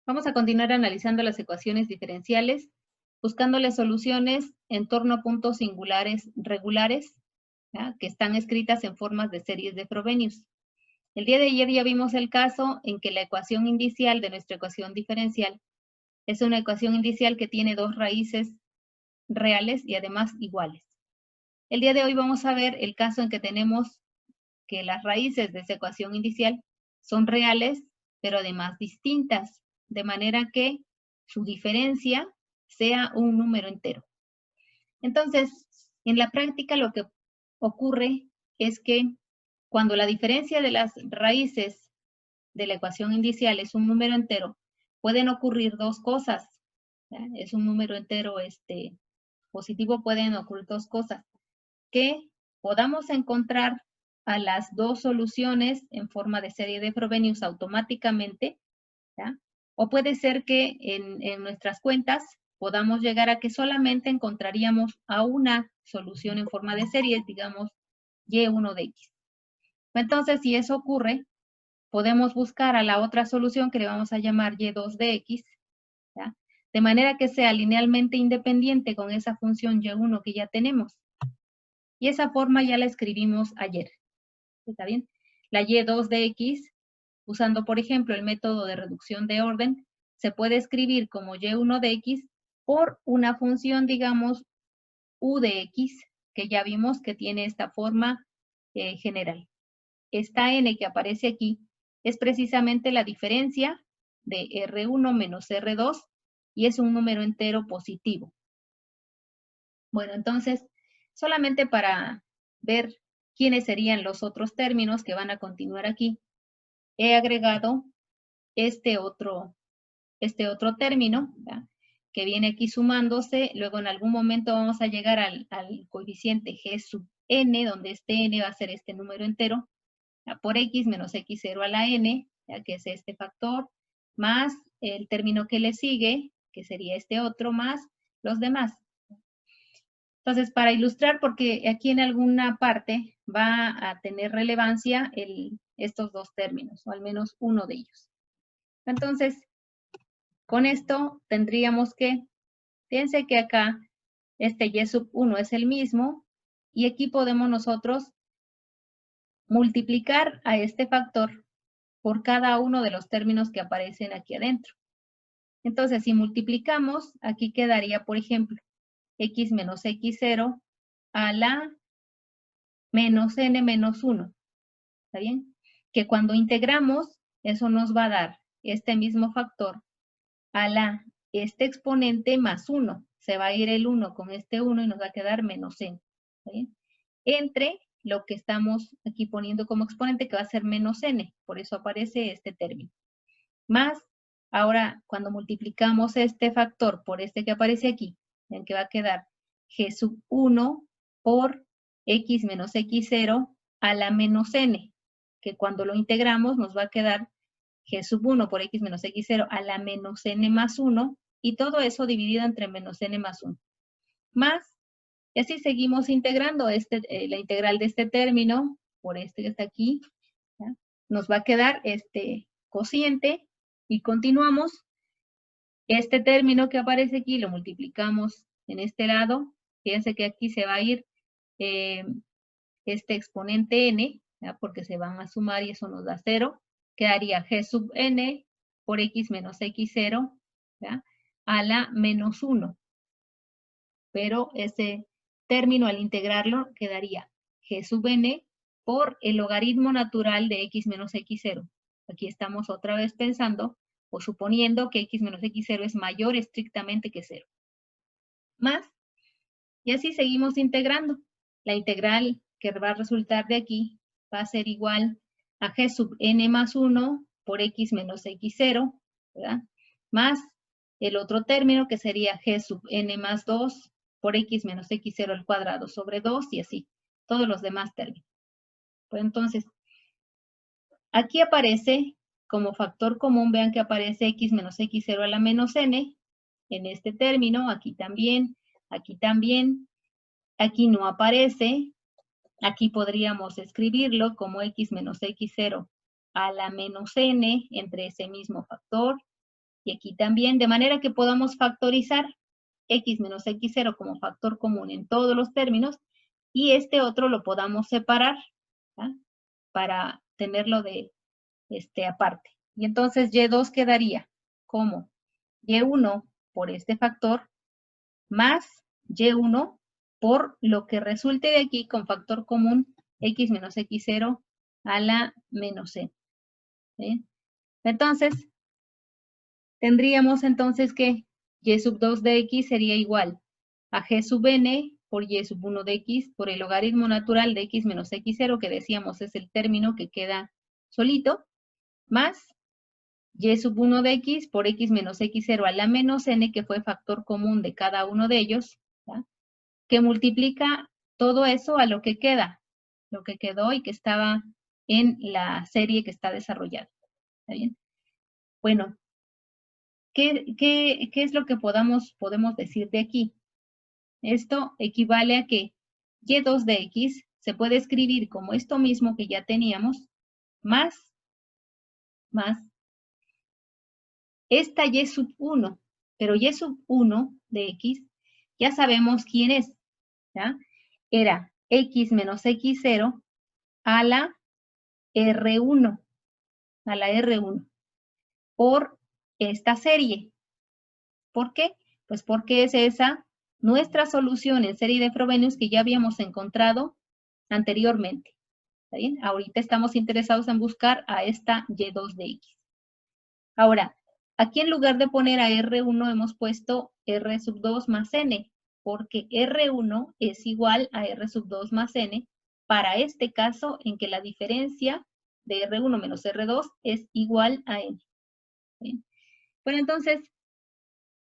Vamos a continuar analizando las ecuaciones diferenciales, buscándole soluciones en torno a puntos singulares regulares, ¿ya?, que están escritas en formas de series de Frobenius. El día de ayer ya vimos el caso en que la ecuación indicial de nuestra ecuación diferencial es una ecuación indicial que tiene dos raíces reales y además iguales. El día de hoy vamos a ver el caso en que tenemos que las raíces de esa ecuación indicial son reales, pero además distintas, de manera que su diferencia sea un número entero. Entonces, en la práctica lo que ocurre es que cuando la diferencia de las raíces de la ecuación indicial es un número entero, pueden ocurrir dos cosas, ¿ya? Es un número entero positivo, pueden ocurrir dos cosas: que podamos encontrar a las dos soluciones en forma de serie de Frobenius automáticamente, ¿ya? O puede ser que en nuestras cuentas podamos llegar a que solamente encontraríamos a una solución en forma de serie, digamos Y1 de X. Entonces, si eso ocurre, podemos buscar a la otra solución que le vamos a llamar Y2 de X, ¿ya?, de manera que sea linealmente independiente con esa función Y1 que ya tenemos. Y esa forma ya la escribimos ayer. ¿Está bien? La Y2 de X, usando, por ejemplo, el método de reducción de orden, se puede escribir como Y1 de X por una función, digamos, U de X, que ya vimos que tiene esta forma general. Esta N que aparece aquí es precisamente la diferencia de R1 menos R2 y es un número entero positivo. Bueno, entonces, solamente para ver quiénes serían los otros términos que van a continuar aquí, he agregado este otro término, ¿ya?, que viene aquí sumándose. Luego en algún momento vamos a llegar al coeficiente G sub n, donde este n va a ser este número entero, ¿ya?, por x menos x0 a la n, ya que es este factor, más el término que le sigue, que sería este otro, más los demás. Entonces, para ilustrar, porque aquí en alguna parte va a tener relevancia estos dos términos, o al menos uno de ellos. Entonces, con esto tendríamos que, fíjense que acá este y sub 1 es el mismo, y aquí podemos nosotros multiplicar a este factor por cada uno de los términos que aparecen aquí adentro. Entonces, si multiplicamos, aquí quedaría, por ejemplo, x menos x0 a la menos n menos 1, ¿está bien? Que cuando integramos, eso nos va a dar este mismo factor a la este exponente más 1. Se va a ir el 1 con este 1 y nos va a quedar menos n, ¿está bien?, entre lo que estamos aquí poniendo como exponente, que va a ser menos n, por eso aparece este término. Más, ahora, cuando multiplicamos este factor por este que aparece aquí, en que va a quedar g sub 1 por x menos x0 a la menos n, que cuando lo integramos nos va a quedar g sub 1 por x menos x0 a la menos n más 1, y todo eso dividido entre menos n más 1. Más, y así seguimos integrando la integral de este término por este que está aquí, ¿ya?, nos va a quedar este cociente, y continuamos. Este término que aparece aquí lo multiplicamos en este lado. Fíjense que aquí se va a ir este exponente n, ¿ya?, porque se van a sumar y eso nos da 0. Quedaría g sub n por x menos x0, ¿ya?, a la menos 1. Pero ese término, al integrarlo, quedaría g sub n por el logaritmo natural de x menos x0. Aquí estamos otra vez pensando o suponiendo que x menos x0 es mayor estrictamente que 0. Más, y así seguimos integrando. La integral que va a resultar de aquí va a ser igual a g sub n más 1 por x menos x0, ¿verdad?, más el otro término que sería g sub n más 2 por x menos x0 al cuadrado sobre 2, y así, todos los demás términos. Pues entonces, aquí aparece como factor común, vean que aparece x menos x0 a la menos n, en este término, aquí también, aquí no aparece. Aquí podríamos escribirlo como x menos x0 a la menos n entre ese mismo factor. y aquí también, de manera que podamos factorizar x menos x0 como factor común en todos los términos, y este otro lo podamos separar, ¿tá? Para tenerlo de aparte. Y entonces y2 quedaría como y1 por este factor más y1 por lo que resulte de aquí con factor común x menos x0 a la menos n. ¿Sí? Entonces, tendríamos entonces que y sub 2 de x sería igual a g sub n por y sub 1 de x por el logaritmo natural de x menos x0, que decíamos es el término que queda solito, más y sub 1 de x por x menos x0 a la menos n, que fue factor común de cada uno de ellos, ¿tá? Que multiplica todo eso a lo que queda, lo que quedó y que estaba en la serie que está desarrollada. ¿Está bien? Bueno, ¿qué es lo que podemos decir de aquí? Esto equivale a que y2 de x se puede escribir como esto mismo que ya teníamos, más esta y sub 1, pero y sub 1 de x, ya sabemos quién es, ¿ya? Era x menos x0 a la R1, por esta serie. ¿Por qué? Pues porque es esa nuestra solución en serie de Frobenius que ya habíamos encontrado anteriormente. ¿Está bien? Ahorita estamos interesados en buscar a esta y2 de x. Ahora, aquí en lugar de poner a R1 hemos puesto R sub 2 más N, porque R1 es igual a R sub 2 más N para este caso en que la diferencia de R1 menos R2 es igual a N. ¿Bien? Bueno, entonces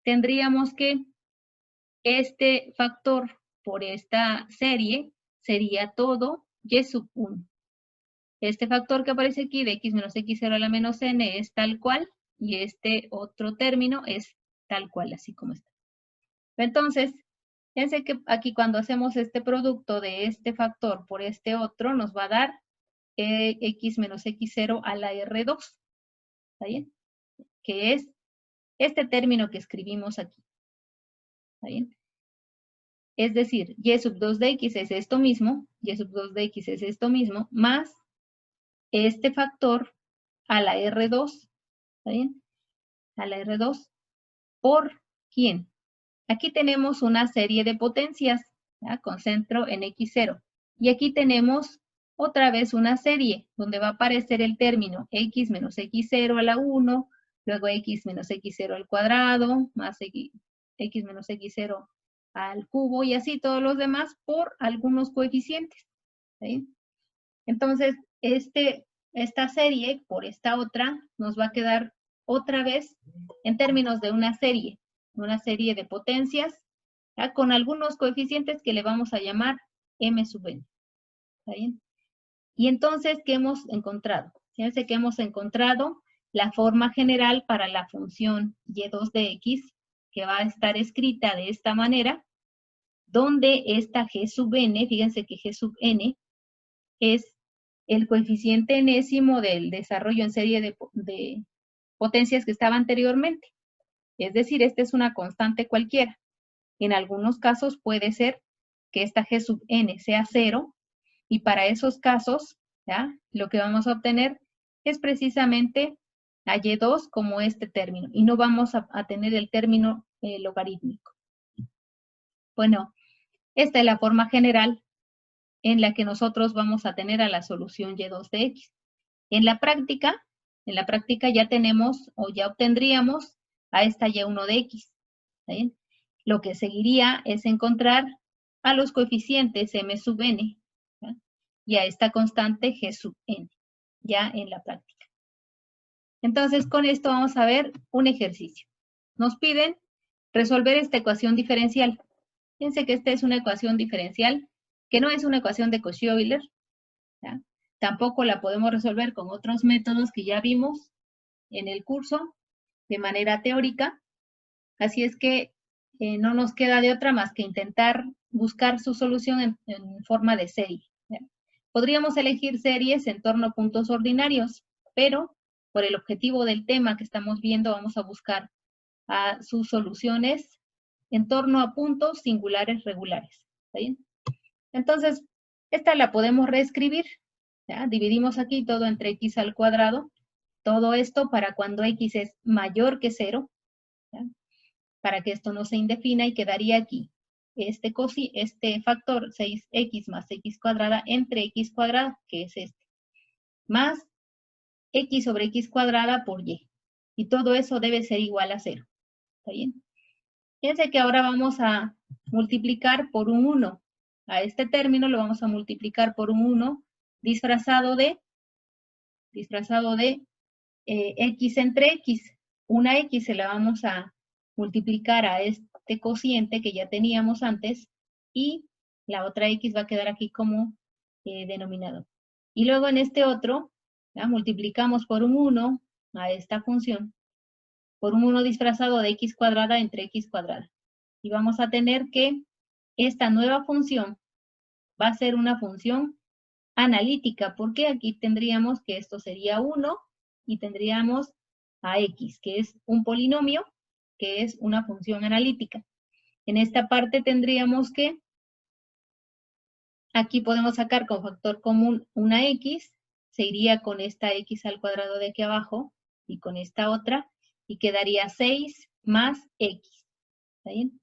tendríamos que este factor por esta serie sería todo y sub 1. Este factor que aparece aquí de x menos x0 a la menos n es tal cual, y este otro término es tal cual, así como está. Entonces, fíjense que aquí cuando hacemos este producto de este factor por este otro, nos va a dar x menos x0 a la R2. ¿Está bien? Que es este término que escribimos aquí. ¿Está bien? Es decir, y sub 2 de x es esto mismo, y sub 2 de x es esto mismo, más este factor a la R2, ¿está bien? A la R2, ¿por quién? Aquí tenemos una serie de potencias, ¿ya? Con centro en x0. Y aquí tenemos otra vez una serie, donde va a aparecer el término x menos x0 a la 1, luego x menos x0 al cuadrado, más x menos x0 al cubo, y así todos los demás por algunos coeficientes. ¿Sí? Entonces, esta serie por esta otra nos va a quedar otra vez en términos de una serie de potencias, ¿ya? Con algunos coeficientes que le vamos a llamar m sub n. ¿Está bien? Y entonces, ¿qué hemos encontrado? Fíjense que hemos encontrado la forma general para la función y2 de x, que va a estar escrita de esta manera, donde esta g sub n, fíjense que g sub n es el coeficiente enésimo del desarrollo en serie de potencias que estaba anteriormente. Es decir, esta es una constante cualquiera. En algunos casos puede ser que esta g sub n sea 0, y para esos casos, ¿ya? Lo que vamos a obtener es precisamente a y2 como este término, y no vamos a tener el término logarítmico. Bueno, esta es la forma general en la que nosotros vamos a tener a la solución y2 de x. En la práctica ya tenemos o ya obtendríamos a esta y1 de x. ¿Sí? Lo que seguiría es encontrar a los coeficientes m sub n, ¿sí? Y a esta constante g sub n, ya en la práctica. Entonces, con esto vamos a ver un ejercicio. Nos piden resolver esta ecuación diferencial. Fíjense que esta es una ecuación diferencial que no es una ecuación de Cauchy-Euler, ¿ya? Tampoco la podemos resolver con otros métodos que ya vimos en el curso de manera teórica. Así es que no nos queda de otra más que intentar buscar su solución en forma de serie, ¿ya? Podríamos elegir series en torno a puntos ordinarios, pero por el objetivo del tema que estamos viendo, vamos a buscar sus soluciones en torno a puntos singulares regulares. ¿Está bien? Entonces, esta la podemos reescribir. ¿Ya? Dividimos aquí todo entre x al cuadrado. Todo esto para cuando x es mayor que 0. ¿Ya? Para que esto no se indefina y quedaría aquí este factor 6x más x cuadrada entre x cuadrada, que es este, más x sobre x cuadrada por y. Y todo eso debe ser igual a 0. ¿Está bien? Fíjense que ahora vamos a multiplicar por un 1. A este término lo vamos a multiplicar por un 1 disfrazado de x entre x. Una x se la vamos a multiplicar a este cociente que ya teníamos antes y la otra x va a quedar aquí como denominador. Y luego en este otro, ¿ya? Multiplicamos por un 1 a esta función, por un 1 disfrazado de x cuadrada entre x cuadrada. Y vamos a tener que esta nueva función va a ser una función analítica, porque aquí tendríamos que esto sería 1 y tendríamos a x, que es un polinomio, que es una función analítica. En esta parte tendríamos que, aquí podemos sacar con factor común una x, se iría con esta x al cuadrado de aquí abajo y con esta otra, y quedaría 6 más x. ¿Está bien?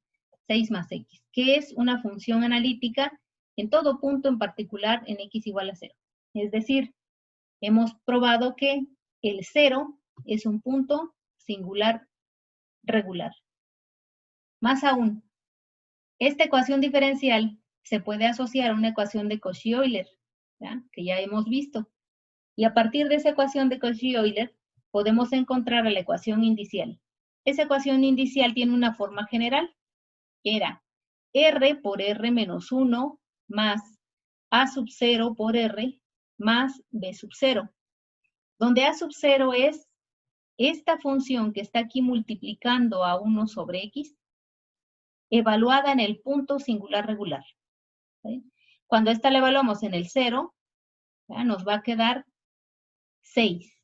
6 más x, que es una función analítica en todo punto, en particular en x igual a 0. Es decir, hemos probado que el 0 es un punto singular regular. Más aún, esta ecuación diferencial se puede asociar a una ecuación de Cauchy-Euler, que ya hemos visto. Y a partir de esa ecuación de Cauchy-Euler podemos encontrar a la ecuación indicial. Esa ecuación indicial tiene una forma general, que era R por R menos 1 más A sub 0 por R más B sub 0. Donde A sub 0 es esta función que está aquí multiplicando a 1 sobre x, evaluada en el punto singular regular. ¿Sí? Cuando esta la evaluamos en el 0, ¿ya? Nos va a quedar 6.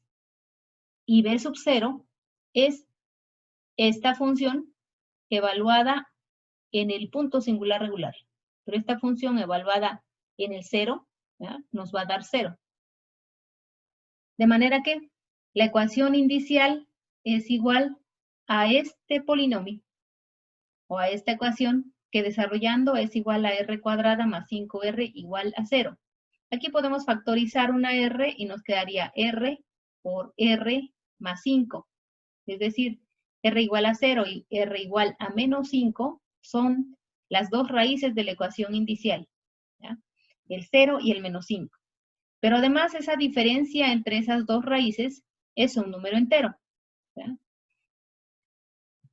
Y B sub 0 es esta función evaluada en el punto singular regular. Pero esta función evaluada en el 0, ¿ya? Nos va a dar 0. De manera que la ecuación indicial es igual a este polinomio, o a esta ecuación, que desarrollando es igual a r cuadrada más 5r igual a 0. Aquí podemos factorizar una r y nos quedaría r por r más 5. Es decir, r igual a 0 y r igual a menos 5 son las dos raíces de la ecuación indicial, ¿ya? El 0 y el menos 5. Pero además esa diferencia entre esas dos raíces es un número entero, ¿ya?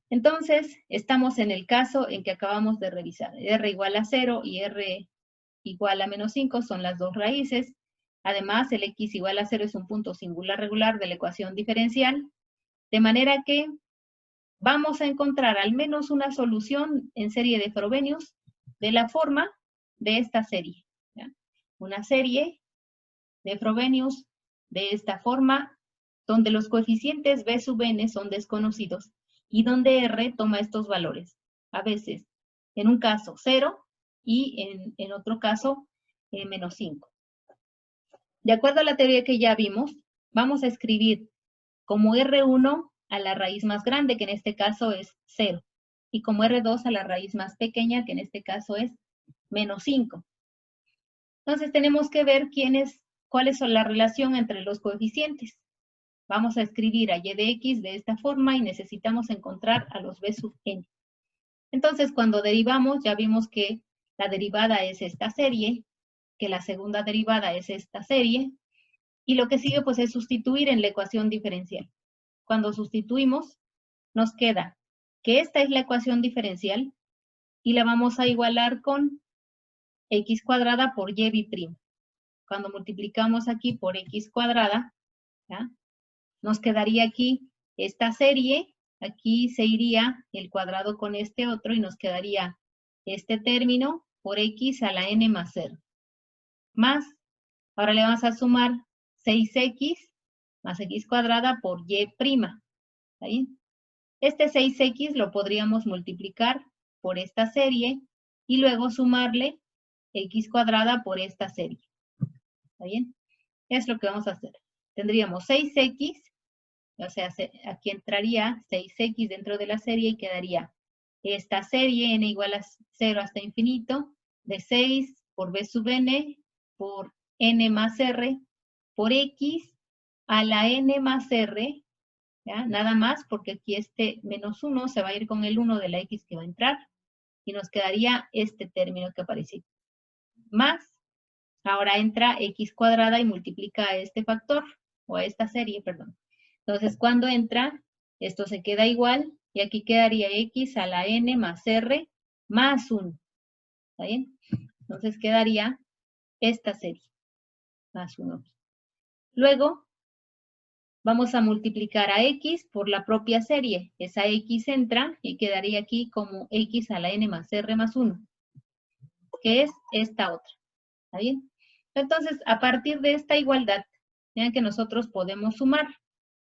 Entonces, estamos en el caso en que acabamos de revisar. R igual a 0 y R igual a menos 5 son las dos raíces. Además, el x igual a 0 es un punto singular regular de la ecuación diferencial. De manera que vamos a encontrar al menos una solución en serie de Frobenius de la forma de esta serie, ¿ya? Una serie de Frobenius de esta forma, donde los coeficientes b sub n son desconocidos y donde r toma estos valores. A veces, en un caso 0 y en otro caso menos 5. De acuerdo a la teoría que ya vimos, vamos a escribir como R1 a la raíz más grande, que en este caso es 0, y como R2 a la raíz más pequeña, que en este caso es menos 5. Entonces tenemos que ver cuáles son la relación entre los coeficientes. Vamos a escribir a y de x de esta forma y necesitamos encontrar a los b sub n. Entonces, cuando derivamos, ya vimos que la derivada es esta serie, que la segunda derivada es esta serie, y lo que sigue pues es sustituir en la ecuación diferencial. Cuando sustituimos, nos queda que esta es la ecuación diferencial y la vamos a igualar con x cuadrada por y bi'primo. Cuando multiplicamos aquí por x cuadrada, ¿ya? Nos quedaría aquí esta serie, aquí se iría el cuadrado con este otro y nos quedaría este término por x a la n más 0. Más, ahora le vamos a sumar 6x más x cuadrada por y prima. ¿Ahí? Este 6x lo podríamos multiplicar por esta serie y luego sumarle x cuadrada por esta serie. ¿Está bien? Es lo que vamos a hacer. Tendríamos 6x, o sea, aquí entraría 6x dentro de la serie y quedaría esta serie, n igual a 0 hasta infinito, de 6 por b sub n por n más r por x a la n más r, ¿ya? Nada más porque aquí este menos 1 se va a ir con el 1 de la x que va a entrar y nos quedaría este término que aparece. Más, ahora entra x cuadrada y multiplica a este factor, o a esta serie, perdón. Entonces, cuando entra, esto se queda igual y aquí quedaría x a la n más r más 1. ¿Está bien? Entonces quedaría esta serie, más 1. Luego, vamos a multiplicar a x por la propia serie. Esa x entra y quedaría aquí como x a la n más r más 1, que es esta otra. ¿Está bien? Entonces, a partir de esta igualdad, vean que nosotros podemos sumar.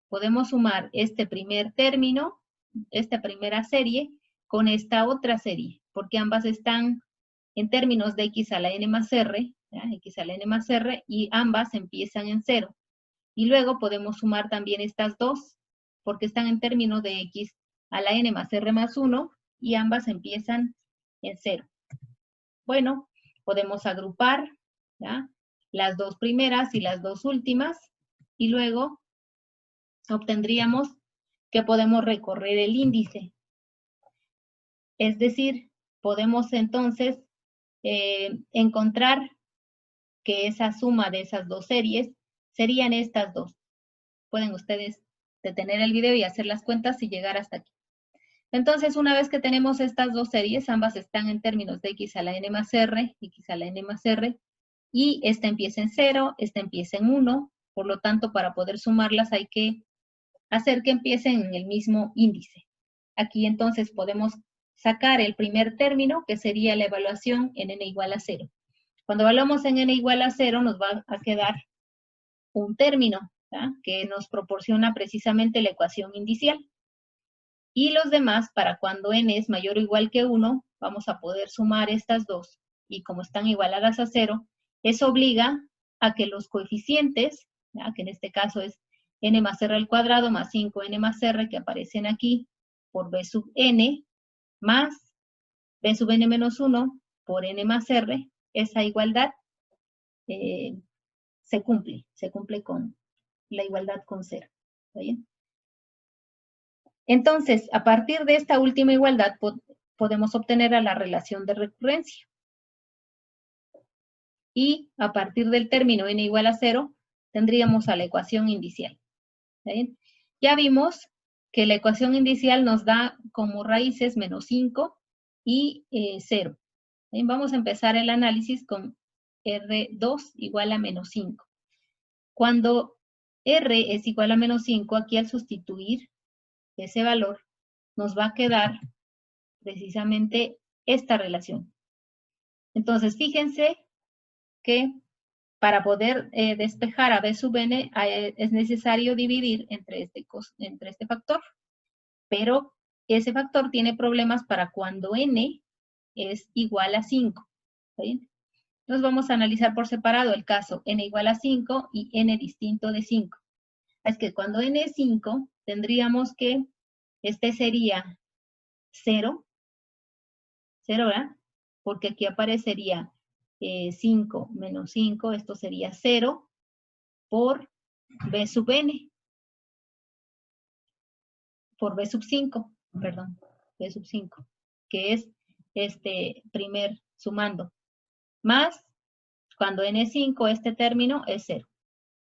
Podemos sumar este primer término, esta primera serie, con esta otra serie, porque ambas están en términos de x a la n más r, ¿ya? X a la n más r, y ambas empiezan en 0. Y luego podemos sumar también estas dos, porque están en términos de x a la n más r más 1, y ambas empiezan en 0. Bueno, podemos agrupar, ¿ya? Las dos primeras y las dos últimas, y luego obtendríamos que podemos recorrer el índice. Es decir, podemos entonces encontrar que esa suma de esas dos series serían estas dos. Pueden ustedes detener el video y hacer las cuentas y llegar hasta aquí. Entonces, una vez que tenemos estas dos series, ambas están en términos de x a la n más r, x a la n más r, y esta empieza en 0, esta empieza en 1, por lo tanto, para poder sumarlas hay que hacer que empiecen en el mismo índice. Aquí entonces podemos sacar el primer término, que sería la evaluación en n igual a 0. Cuando evaluamos en n igual a 0, nos va a quedar un término, ¿tá? Que nos proporciona precisamente la ecuación indicial. Y los demás, para cuando n es mayor o igual que 1, vamos a poder sumar estas dos. Y como están igualadas a 0, eso obliga a que los coeficientes, ¿ya? Que en este caso es n más r al cuadrado más 5n más r, que aparecen aquí, por b sub n, más b sub n menos 1 por n más r, esa igualdad se cumple con la igualdad con 0. ¿Está bien? Entonces, a partir de esta última igualdad, podemos obtener a la relación de recurrencia. Y a partir del término n igual a 0, tendríamos a la ecuación indicial. ¿Está bien? Ya vimos que la ecuación indicial nos da como raíces menos 5 y 0. ¿Bien? Vamos a empezar el análisis con R2 igual a menos 5. Cuando R es igual a menos 5, aquí al sustituir ese valor, nos va a quedar precisamente esta relación. Entonces, fíjense que para poder despejar a b sub n es necesario dividir entre este factor, pero ese factor tiene problemas para cuando n es igual a 5. ¿Está bien? Entonces vamos a analizar por separado el caso n igual a 5 y n distinto de 5. Es que cuando n es 5, tendríamos que este sería 0, ¿verdad? Porque aquí aparecería 5 menos 5, esto sería 0 por b sub n, por b sub 5, perdón, b sub 5, que es este primer sumando, más cuando n es 5, este término es 0,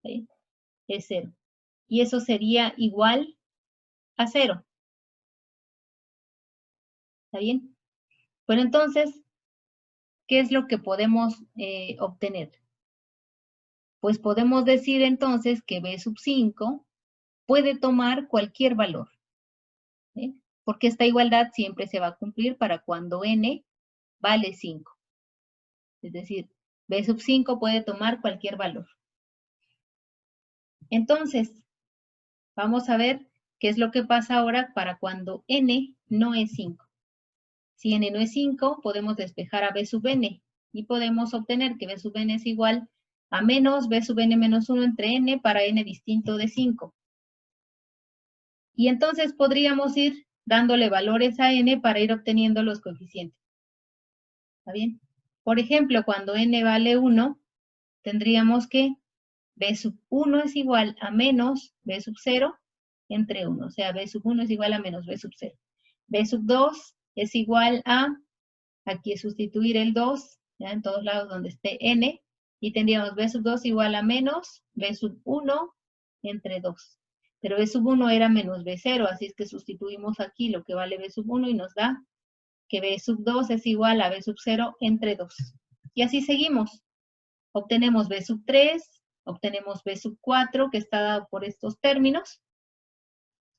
¿sí? Es 0. Y eso sería igual a 0. ¿Está bien? Bueno, entonces, ¿qué es lo que podemos obtener? Pues podemos decir entonces que b sub 5 puede tomar cualquier valor, ¿sí? Porque esta igualdad siempre se va a cumplir para cuando n vale 5. Es decir, b sub 5 puede tomar cualquier valor. Entonces, Vamos a ver qué es lo que pasa ahora para cuando n no es 5. Si n no es 5, podemos despejar a b sub n y podemos obtener que b sub n es igual a menos b sub n menos 1 entre n para n distinto de 5. Y entonces podríamos ir dándole valores a n para ir obteniendo los coeficientes. ¿Está bien? Por ejemplo, cuando n vale 1, tendríamos que b sub 1 es igual a menos b sub 0 entre 1. O sea, b sub 1 es igual a menos b sub 0. b sub 2 es igual a, aquí es sustituir el 2, ¿ya? En todos lados donde esté n, y tendríamos b sub 2 igual a menos b sub 1 entre 2. Pero b sub 1 era menos b0, así es que sustituimos aquí lo que vale b sub 1 y nos da que b sub 2 es igual a b sub 0 entre 2. Y así seguimos. Obtenemos b sub 3, obtenemos b sub 4, que está dado por estos términos.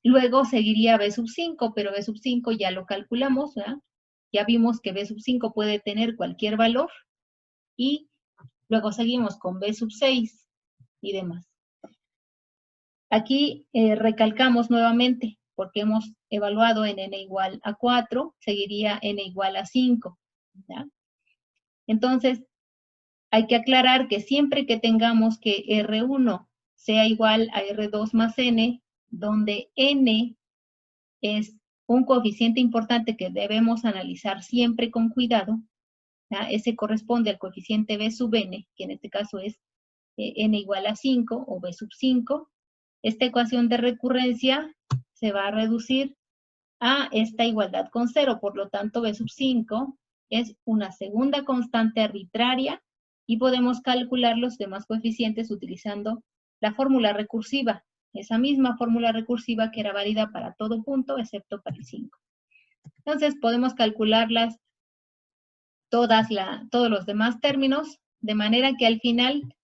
Luego seguiría b sub 5, pero b sub 5 ya lo calculamos, ¿verdad? Ya vimos que b sub 5 puede tener cualquier valor. Y luego seguimos con b sub 6 y demás. Aquí recalcamos nuevamente, porque hemos evaluado en n igual a 4, seguiría n igual a 5. ¿Ya? Entonces, hay que aclarar que siempre que tengamos que R1 sea igual a R2 más n, donde n es un coeficiente importante que debemos analizar siempre con cuidado, ¿ya? Ese corresponde al coeficiente b sub n, que en este caso es n igual a 5 o b sub 5. Esta ecuación de recurrencia se va a reducir a esta igualdad con 0, por lo tanto b sub 5 es una segunda constante arbitraria y podemos calcular los demás coeficientes utilizando la fórmula recursiva, esa misma fórmula recursiva que era válida para todo punto excepto para el 5. Entonces podemos calcularlas todos los demás términos, de manera que al final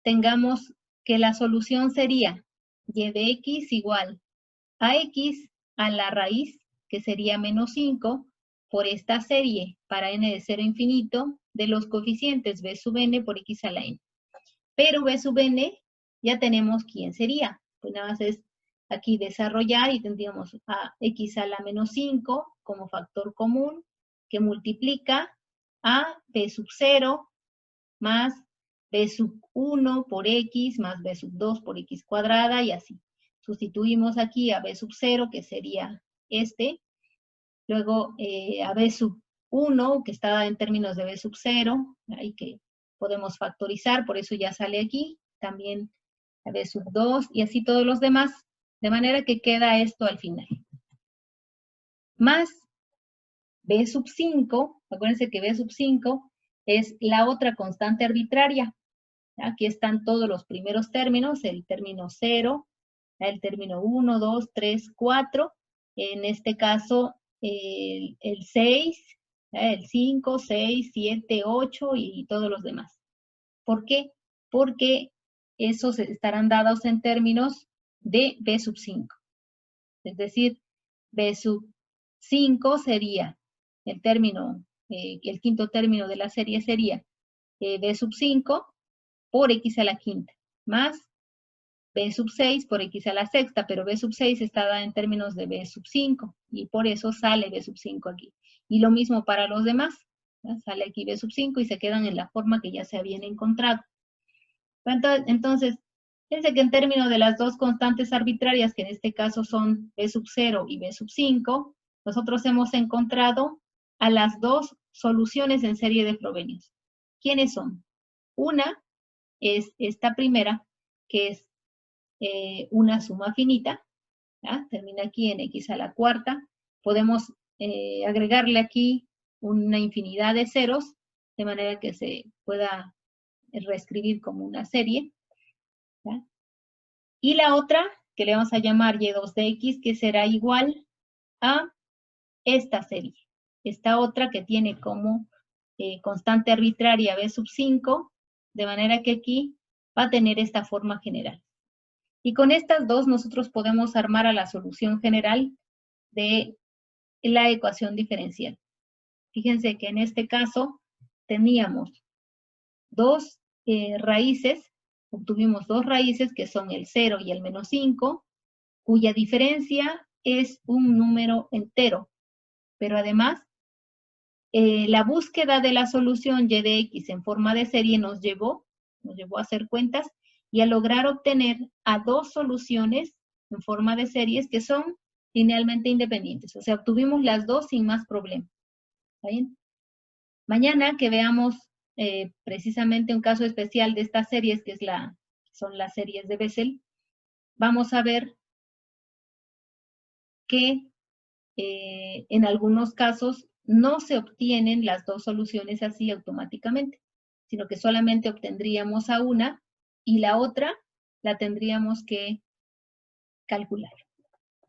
tengamos que la solución sería y de x igual a x a la raíz, que sería menos 5, por esta serie para n de 0 a infinito de los coeficientes b sub n por x a la n. Pero b sub n ya tenemos quién sería. Pues nada más es aquí desarrollar y tendríamos a x a la menos 5 como factor común que multiplica a b sub 0 más b sub 1 por x más b sub 2 por x cuadrada y así. Sustituimos aquí a b sub 0, que sería este. Luego a b sub 1, que está en términos de b sub 0, ahí que podemos factorizar, por eso ya sale aquí. También a b sub 2 y así todos los demás. De manera que queda esto al final. Más b sub 5, acuérdense que b sub 5 es la otra constante arbitraria. Aquí están todos los primeros términos, el término 0, el término 1, 2, 3, 4. En este caso, el 6, el 5, 6, 7, 8 y todos los demás. ¿Por qué? Porque esos estarán dados en términos de b sub 5. Es decir, b sub 5 sería el término, el quinto término de la serie sería b sub 5 por x a la quinta, más b sub 6 por x a la sexta, pero b sub 6 está dada en términos de b sub 5, y por eso sale b sub 5 aquí. Y lo mismo para los demás, ¿ya? Sale aquí b sub 5 y se quedan en la forma que ya se habían encontrado. Entonces, fíjense que en términos de las dos constantes arbitrarias, que en este caso son b sub 0 y b sub 5, nosotros hemos encontrado a las dos soluciones en serie de Frobenius. ¿Quiénes son? Una es esta primera, que es una suma finita, ¿ya? Termina aquí en x a la cuarta. Podemos agregarle aquí una infinidad de ceros, de manera que se pueda reescribir como una serie, ¿ya? Y la otra, que le vamos a llamar y2 de x, que será igual a esta serie. Esta otra que tiene como constante arbitraria b sub 5, de manera que aquí va a tener esta forma general. Y con estas dos nosotros podemos armar a la solución general de la ecuación diferencial. Fíjense que en este caso teníamos dos raíces, obtuvimos dos raíces que son el 0 y el menos 5. cuya diferencia es un número entero, pero además la búsqueda de la solución y de x en forma de serie nos llevó a hacer cuentas y a lograr obtener a dos soluciones en forma de series que son linealmente independientes. O sea, obtuvimos las dos sin más problema. ¿Está bien? Mañana que veamos precisamente un caso especial de estas series, que son las series de Bessel, vamos a ver que en algunos casos no se obtienen las dos soluciones así automáticamente, sino que solamente obtendríamos a una y la otra la tendríamos que calcular.